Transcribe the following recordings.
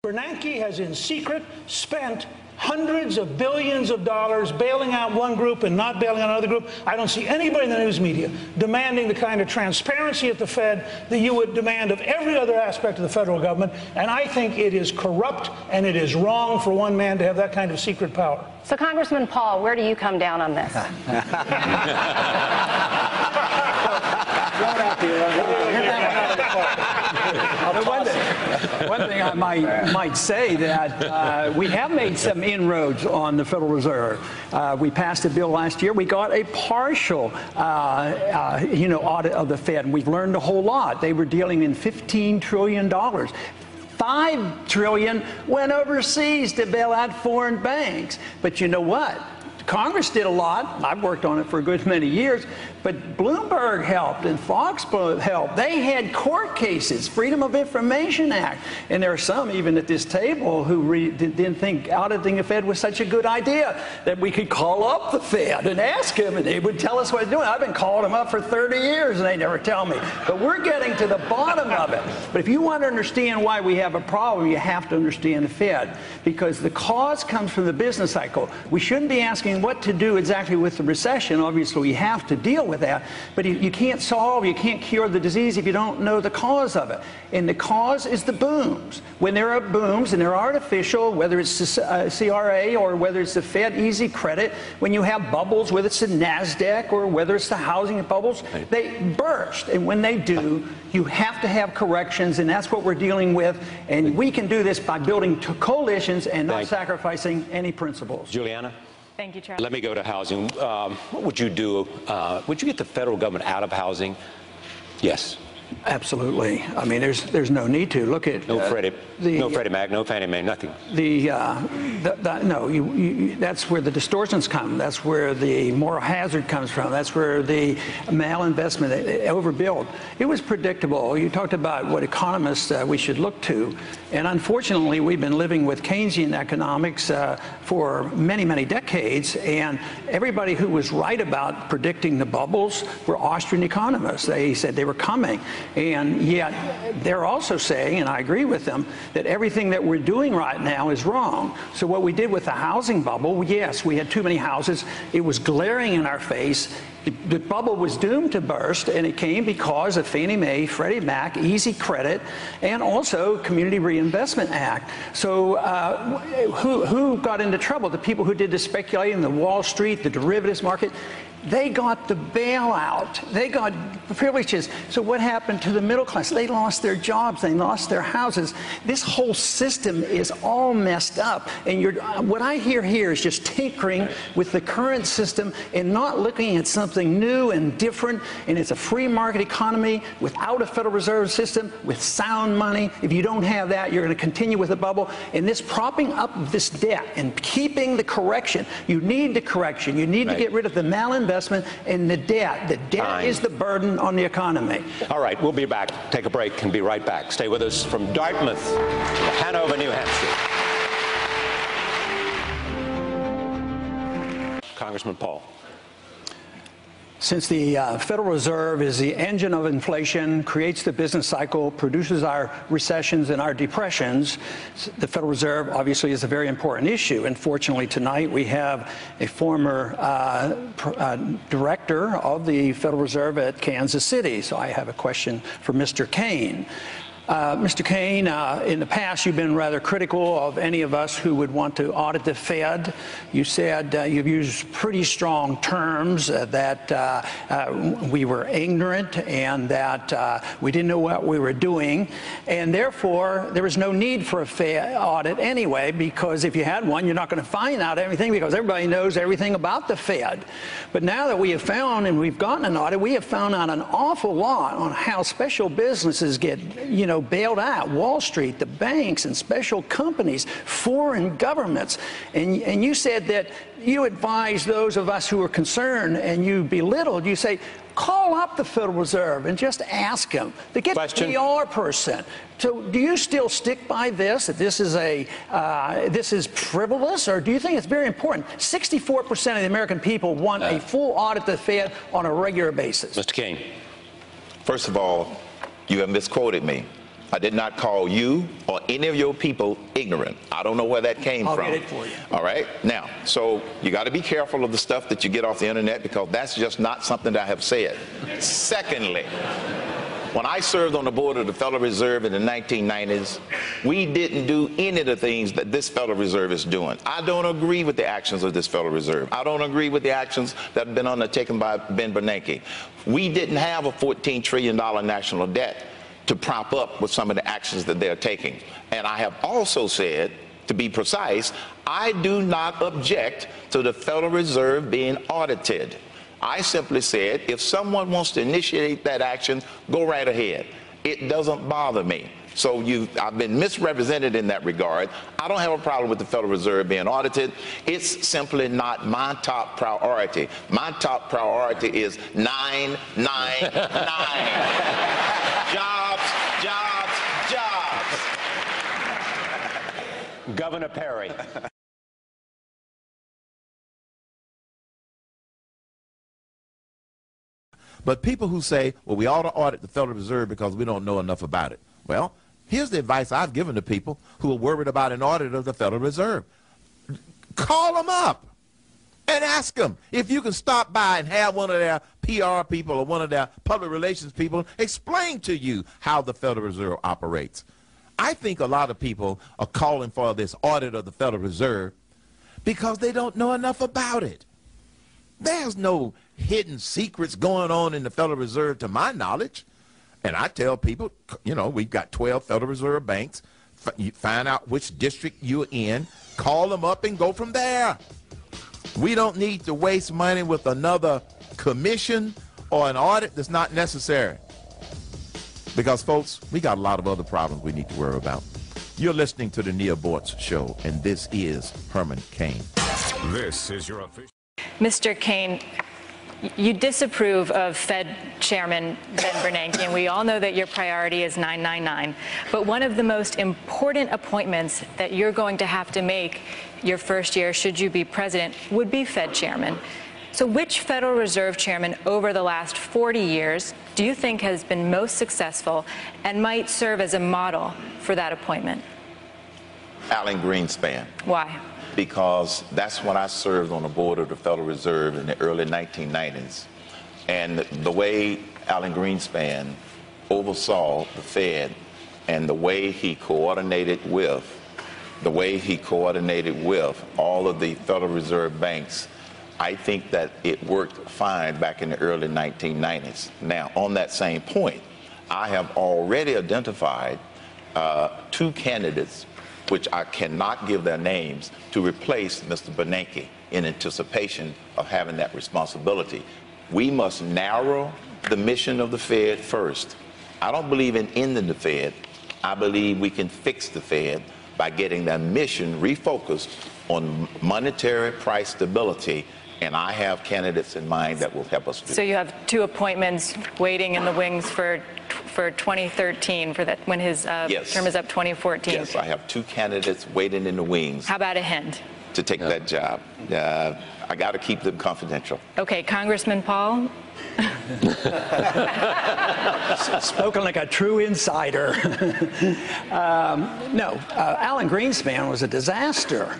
Bernanke has in secret spent hundreds of billions of dollars bailing out one group and not bailing out another group. I don't see anybody in the news media demanding the kind of transparency at the Fed that you would demand of every other aspect of the federal government. And I think it is corrupt and it is wrong for one man to have that kind of secret power. So, Congressman Paul, where do you come down on this? One thing I might say that we have made some inroads on the Federal Reserve. We passed a bill last year. We got a partial, audit of the Fed, and we've learned a whole lot. They were dealing in $15 trillion. $5 trillion went overseas to bail out foreign banks. But you know what? Congress did a lot. I've worked on it for a good many years. But Bloomberg helped and Fox helped. They had court cases, Freedom of Information Act. And there are some even at this table who didn't think auditing the Fed was such a good idea, that we could call up the Fed and ask them and they would tell us what they're doing. I've been calling them up for 30 years and they never tell me. But we're getting to the bottom of it. But if you want to understand why we have a problem, you have to understand the Fed. Because the cause comes from the business cycle. We shouldn't be asking what to do exactly with the recession. Obviously, we have to deal with that. But you can't solve, you can't cure the disease if you don't know the cause of it. And the cause is the booms. When there are booms and they're artificial, whether it's the CRA or whether it's the Fed easy credit, when you have bubbles, whether it's the NASDAQ or whether it's the housing bubbles, they burst. And when they do, you have to have corrections, and that's what we're dealing with. And we can do this by building coalitions and not sacrificing any principles. Juliana? Thank you, Charlie. Let me go to housing. What would you do? Would you get the federal government out of housing? Yes. Absolutely. I mean, there's no need to. Look at no Freddie Mac, no Fannie Mae, nothing. That's where the distortions come. That's where the moral hazard comes from. That's where the malinvestment, overbuild. It was predictable. You talked about what economists we should look to, and unfortunately, we've been living with Keynesian economics for many, many decades. And everybody who was right about predicting the bubbles were Austrian economists. They said they were coming. And yet they're also saying, and I agree with them, that everything that we're doing right now is wrong. So what we did with the housing bubble, yes, we had too many houses. It was glaring in our face. The bubble was doomed to burst, and it came because of Fannie Mae, Freddie Mac, easy credit, and also Community Reinvestment Act. So who got into trouble? The people who did the speculating, the Wall Street, the derivatives market. They got the bailout. They got privileges. So what happened to the middle class? They lost their jobs. They lost their houses. This whole system is all messed up. And what I hear here is just tinkering with the current system and not looking at something new and different. And it's a free market economy without a Federal Reserve System, with sound money. If you don't have that, you're going to continue with the bubble. And this propping up this debt and keeping the correction. You need the correction. You need to get rid of the malinvestment and the debt. The debt is the burden on the economy. All right, we'll be back. Take a break and be right back. Stay with us from Dartmouth to Hanover, New Hampshire. Congressman Paul. Since the Federal Reserve is the engine of inflation, creates the business cycle, produces our recessions and our depressions, the Federal Reserve obviously is a very important issue. And fortunately tonight we have a former director of the Federal Reserve at Kansas City. So I have a question for Mr. Kaine. Mr. Kaine, in the past, you've been rather critical of any of us who would want to audit the Fed. You said you've used pretty strong terms that we were ignorant and that we didn't know what we were doing. And therefore, there was no need for a Fed audit anyway, because if you had one, you're not going to find out everything because everybody knows everything about the Fed. But now that we have found and we've gotten an audit, we have found out an awful lot on how special businesses get, bailed out. Wall Street, the banks and special companies, foreign governments. And you said that you advised those of us who were concerned and you belittled. You say, call up the Federal Reserve and just ask them to get the PR person. So do you still stick by this, that this is frivolous, or do you think it's very important? 64% of the American people want a full audit of the Fed on a regular basis. Mr. Kaine. First of all, you have misquoted me. I did not call you or any of your people ignorant. I don't know where that came from. I'll get it for you. All right? Now, so you got to be careful of the stuff that you get off the internet, because that's just not something that I have said. Secondly, when I served on the board of the Federal Reserve in the 1990s, we didn't do any of the things that this Federal Reserve is doing. I don't agree with the actions of this Federal Reserve. I don't agree with the actions that have been undertaken by Ben Bernanke. We didn't have a $14 trillion national debt to prop up with some of the actions that they're taking. And I have also said, to be precise, I do not object to the Federal Reserve being audited. I simply said, if someone wants to initiate that action, go right ahead. It doesn't bother me. So I've been misrepresented in that regard. I don't have a problem with the Federal Reserve being audited. It's simply not my top priority. My top priority is 999. Jobs, jobs, jobs. Governor Perry. But people who say, well, we ought to audit the Federal Reserve because we don't know enough about it. Well, here's the advice I've given to people who are worried about an audit of the Federal Reserve. Call them up and ask them if you can stop by and have one of their PR people or one of their public relations people explain to you how the Federal Reserve operates. I think a lot of people are calling for this audit of the Federal Reserve because they don't know enough about it. There's no hidden secrets going on in the Federal Reserve to my knowledge. And I tell people, you know, we've got 12 Federal Reserve banks. You find out which district you're in, call them up and go from there. We don't need to waste money with another commission or an audit that's not necessary. Because, folks, we got a lot of other problems we need to worry about. You're listening to the Neil Bortz Show, and this is Herman Cain. This is your official. Mr. Cain, you disapprove of Fed Chairman Ben Bernanke, and we all know that your priority is 999. But one of the most important appointments that you're going to have to make your first year, should you be president, would be Fed Chairman. So which Federal Reserve Chairman over the last 40 years do you think has been most successful and might serve as a model for that appointment? Alan Greenspan. Why? Because that's when I served on the board of the Federal Reserve in the early 1990s. And the way Alan Greenspan oversaw the Fed and the way he coordinated with all of the Federal Reserve banks, I think that it worked fine back in the early 1990s. Now, on that same point, I have already identified two candidates, which I cannot give their names, to replace Mr. Bernanke in anticipation of having that responsibility. We must narrow the mission of the Fed first. I don't believe in ending the Fed. I believe we can fix the Fed by getting their mission refocused on monetary price stability, and I have candidates in mind that will help us do. So you have two appointments waiting in the wings for 2013, for that when his Yes. term is up 2014. Yes, I have two candidates waiting in the wings. How about a hint? To take that job. I got to keep them confidential. Okay, Congressman Paul. Spoken like a true insider. No, Alan Greenspan was a disaster.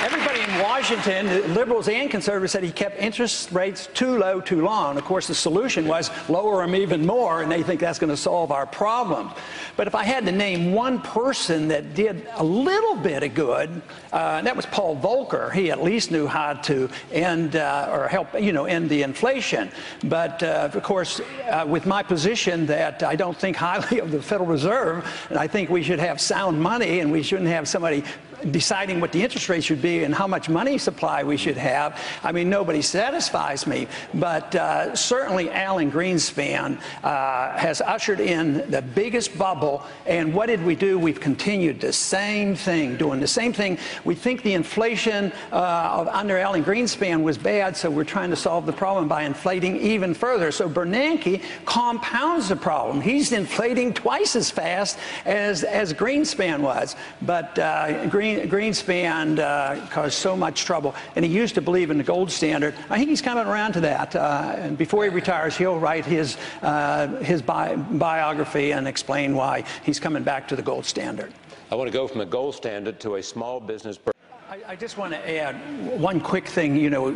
Everybody in Washington, liberals and conservatives, said he kept interest rates too low too long. Of course, the solution was lower them even more, and they think that's going to solve our problem. But if I had to name one person that did a little bit of good, that was Paul Volcker. He at least knew how to end or help, end the inflation. But of course, with my position that I don't think highly of the Federal Reserve, and I think we should have sound money, and we shouldn't have somebody deciding what the interest rate should be and how much money supply we should have. I mean, nobody satisfies me. But certainly Alan Greenspan has ushered in the biggest bubble. And what did we do? We've continued the same thing, doing the same thing. We think the inflation under Alan Greenspan was bad, so we're trying to solve the problem by inflating even further. So Bernanke compounds the problem. He's inflating twice as fast as Greenspan was. But Greenspan Greenspan caused so much trouble, and he used to believe in the gold standard. I think he's coming around to that. And before he retires, he'll write his biography and explain why he's coming back to the gold standard. I want to go from a gold standard to a small business. I just want to add one quick thing. You know,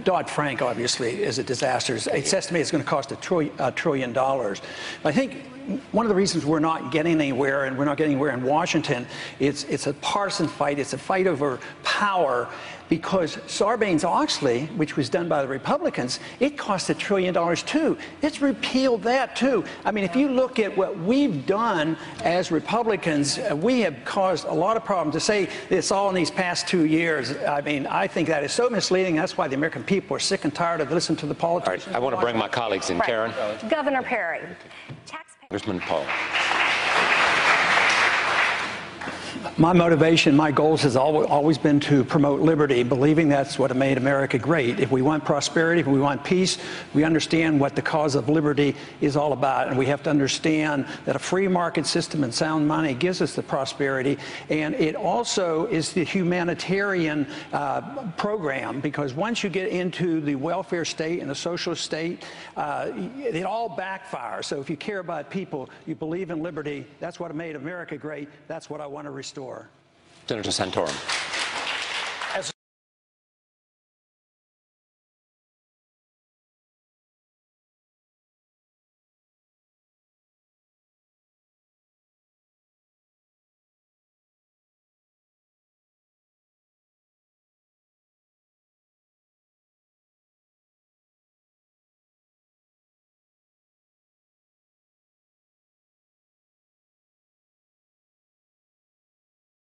Dodd-Frank obviously is a disaster. It's estimated it's going to cost $1 trillion. I think one of the reasons we're not getting anywhere, and we're not getting anywhere in Washington, it's a partisan fight. It's a fight over power, because Sarbanes-Oxley, which was done by the Republicans, it cost $1 trillion too. It's repealed that too. I mean, if you look at what we've done as Republicans, we have caused a lot of problems. To say it's all in these past 2 years, I mean, I think that is so misleading. That's why the American people are sick and tired of listening to the politicians. All right, I want to bring my colleagues in. Karen. Governor Perry. Congressman Paul. My motivation, my goals has always been to promote liberty, believing that's what made America great. If we want prosperity, if we want peace, we understand what the cause of liberty is all about. And we have to understand that a free market system and sound money gives us the prosperity. And it also is the humanitarian program, because once you get into the welfare state and the socialist state, it all backfires. So if you care about people, you believe in liberty, that's what made America great, that's what I want to restore. Senator Santorum.